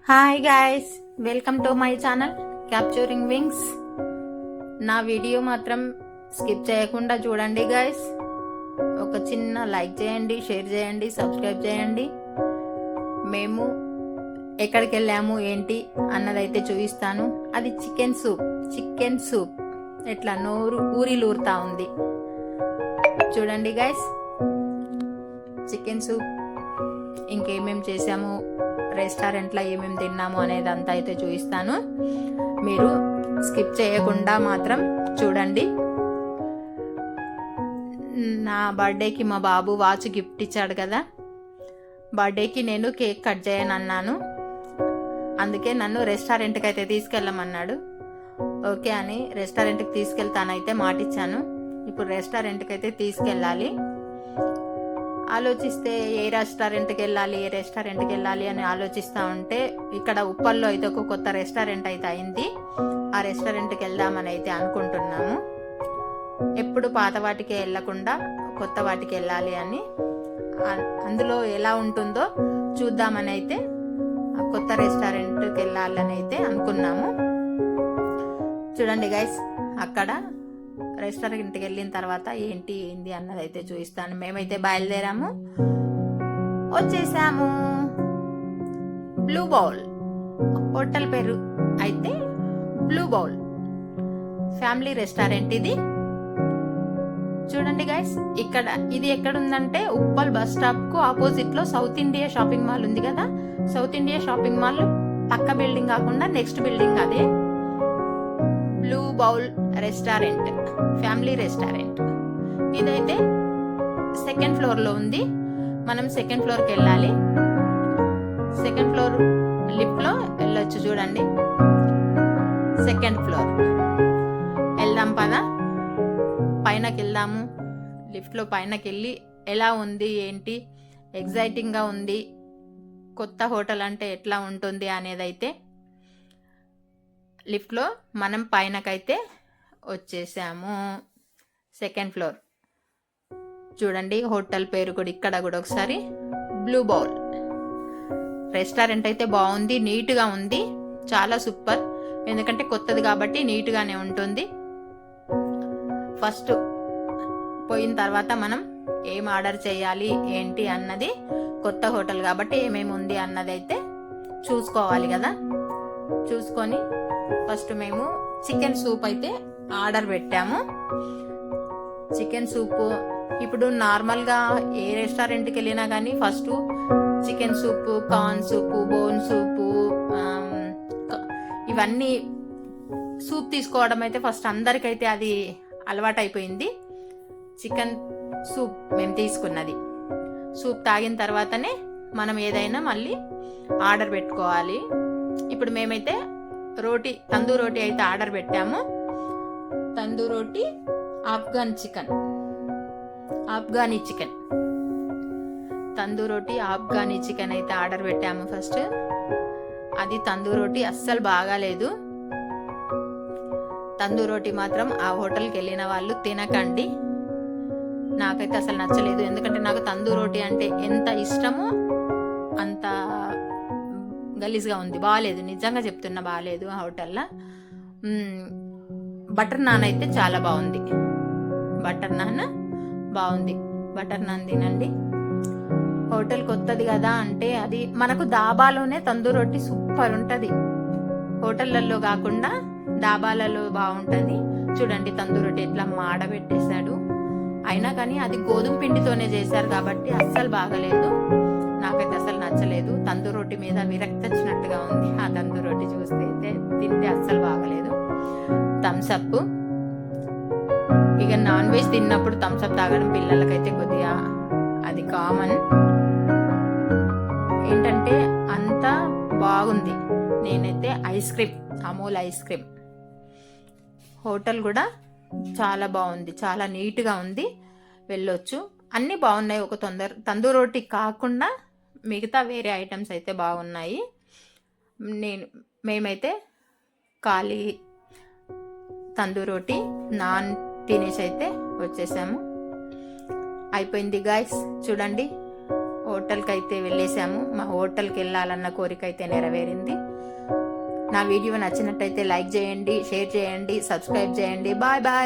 Hi guys, welcome to my channel capturing wings. నా video మాత్రం skip చేయకుండా చూడండి గాయ్స్. ఒక చిన్న లైక్ చేయండి, షేర్ చేయండి, సబ్స్క్రైబ్ చేయండి. మేము ఎక్కడికి వెళ్ళాము ఏంటి అన్నదైతే చూపిస్తాను. అది చికెన్ సూప్ ఎట్లా ఊరిలూరుతా ఉంది చూడండి గాయ్స్. చికెన్ సూప్ ఇంకేమేం చేసాము, రెస్టారెంట్లో ఏమేమి తిన్నాము అనేది అంతా అయితే చూపిస్తాను. మీరు స్కిప్ చేయకుండా మాత్రం చూడండి. నా బర్త్డేకి మా బాబు వాచ్ గిఫ్ట్ ఇచ్చాడు కదా, బర్త్డేకి నేను కేక్ కట్ చేయను అన్నాను. అందుకే నన్ను రెస్టారెంట్కి అయితే తీసుకెళ్ళమన్నాడు. ఓకే అని రెస్టారెంట్కి తీసుకెళ్తానైతే మాటిచ్చాను. ఇప్పుడు రెస్టారెంట్కి అయితే తీసుకెళ్ళాలి. ఆలోచిస్తే ఏ రెస్టారెంట్కి వెళ్ళాలి అని ఆలోచిస్తూ ఉంటే ఇక్కడ ఉప్పల్లో అయితే ఒక కొత్త రెస్టారెంట్ అయితే అయింది. ఆ రెస్టారెంట్కి వెళ్దామని అయితే అనుకుంటున్నాము. ఎప్పుడు పాత వాటికి వెళ్ళకుండా కొత్త వాటికి వెళ్ళాలి అని, అందులో ఎలా ఉంటుందో చూద్దామని అయితే ఆ కొత్త రెస్టారెంట్కి వెళ్ళాలని అయితే అనుకున్నాము. చూడండి గైస్, అక్కడ రెస్టారెంట్కి వెళ్ళిన తర్వాత ఏంటి అన్నది అయితే చూపిస్తాను. మేమైతే బయలుదేరాము, వచ్చేసాము. బ్లూ బౌల్ హోటల్ పేరు అయితే బ్లూ బౌల్ ఫ్యామిలీ రెస్టారెంట్ ఇది. చూడండి గైస్, ఇక్కడ ఇది ఎక్కడ ఉందంటే ఉప్పల్ బస్ స్టాప్ కు ఆపోజిట్ లో సౌత్ ఇండియా షాపింగ్ మాల్ ఉంది కదా. సౌత్ ఇండియా షాపింగ్ మాల్ పక్క బిల్డింగ్ కాకుండా నెక్స్ట్ బిల్డింగ్ అదే blue bowl restaurant, family restaurant. ఇదైతే సెకండ్ ఫ్లోర్ లో ఉంది. మనం సెకండ్ ఫ్లోర్ కి వెళ్ళాలి. సెకండ్ ఫ్లోర్ లిఫ్ట్ లో వెళ్ళొచ్చు. చూడండి, సెకండ్ ఫ్లోర్ వెళ్దాం పదా, పైనకి వెళ్దాము. లిఫ్ట్ లో పైనకి వెళ్ళి ఎలా ఉంది ఏంటి, ఎగ్జైటింగ్ గా ఉంది. కొత్త హోటల్ అంటే ఎట్లా ఉంటుంది అనేది అయితే లిఫ్ట్ లో మనం పైనకైతే వచ్చేసాము. సెకండ్ ఫ్లోర్ చూడండి. హోటల్ పేరు కూడా ఇక్కడ కూడా ఒకసారి బ్లూ బౌల్ రెస్టారెంట్ అయితే బాగుంది, నీట్గా ఉంది, చాలా సూపర్. ఎందుకంటే కొత్తది కాబట్టి నీట్గానే ఉంటుంది. ఫస్ట్ పోయిన తర్వాత మనం ఏం ఆర్డర్ చేయాలి ఏంటి అన్నది, కొత్త హోటల్ కాబట్టి ఏమేమి ఉంది అన్నది అయితే చూసుకోవాలి కదా. చూసుకొని ఫస్ట్ మేము చికెన్ సూప్ అయితే ఆర్డర్ పెట్టాము. చికెన్ సూప్ ఇప్పుడు నార్మల్గా ఏ రెస్టారెంట్కి వెళ్ళినా కానీ first chicken soup, corn soup, bone soup, ఇవన్నీ సూప్ తీసుకోవడం అయితే ఫస్ట్ అందరికైతే అది అలవాటు అయిపోయింది. చికెన్ సూప్ మేము తీసుకున్నది. సూప్ తాగిన తర్వాతనే మనం ఏదైనా మళ్ళీ ఆర్డర్ పెట్టుకోవాలి. ఇప్పుడు మేమైతే తందూర్ రోటీ అయితే ఆర్డర్ పెట్టాము. తందూర్ రోటీ, ఆఫ్ఘనీ చికెన్, తందూర్ రోటీ, ఆఫ్ఘనీ చికెన్ అయితే ఆర్డర్ పెట్టాము ఫస్ట్. అది తందూర్ రోటీ అస్సలు బాగాలేదు. తందూర్ రోటీ మాత్రం ఆ హోటల్కి వెళ్ళిన వాళ్ళు తినకండి. నాకైతే అసలు నచ్చలేదు. ఎందుకంటే నాకు తందూర్ రోటీ అంటే ఎంత ఇష్టమో అంత గలీజ్గా ఉంది, బాగాలేదు. నిజంగా చెప్తున్నా, బాగాలేదు ఆ హోటల్లో. బటర్ నాన్ అయితే చాలా బాగుంది. బటర్ నాన్ బాగుంది. బటర్ నాన్ తినండి. హోటల్ కొత్తది కదా అంటే అది మనకు దాబాలోనే తందూర్ రొట్టి సూపర్ ఉంటుంది. హోటళ్లలో కాకుండా దాబాలలో బాగుంటుంది. చూడండి తందూర్ రొట్టి ఎట్లా మాడబెట్టేశాడు. అయినా కానీ అది గోధుమ పిండితోనే చేశారు కాబట్టి అస్సలు బాగలేదు. నాకైతే అసలు నచ్చలేదు. తందూర్ రోటీ మీద విరక్తి వచ్చినట్టుగా ఉంది ఆ తందూర్ రోటీ చూస్తే అయితే. తింటే అస్సలు బాగలేదు. థమ్స్అప్, ఇక నాన్ వెజ్ తిన్నప్పుడు థమ్స్అప్ తాగడం పిల్లలకైతే కొద్దిగా అది కామన్. ఏంటంటే అంత బాగుంది. నేనైతే ice cream, Amul ice cream. Hotel కూడా చాలా బాగుంది, చాలా నీట్గా ఉంది, వెళ్ళొచ్చు. అన్నీ బాగున్నాయి. ఒక తందూర్ రోటీ కాకుండా మిగతా వేరే ఐటమ్స్ అయితే బాగున్నాయి. మేమైతే ఖాళీ తందూర్ రోటీ, నాన్ తినేసి అయితే వచ్చేసాము. అయిపోయింది గాయ్స్. చూడండి, హోటల్ హోటల్కి అయితే వెళ్ళేసాము. మా హోటల్కి వెళ్ళాలన్న కోరిక అయితే నెరవేరింది. నా వీడియో నచ్చినట్టయితే లైక్ చేయండి, షేర్ చేయండి, సబ్స్క్రైబ్ చేయండి. Bye bye.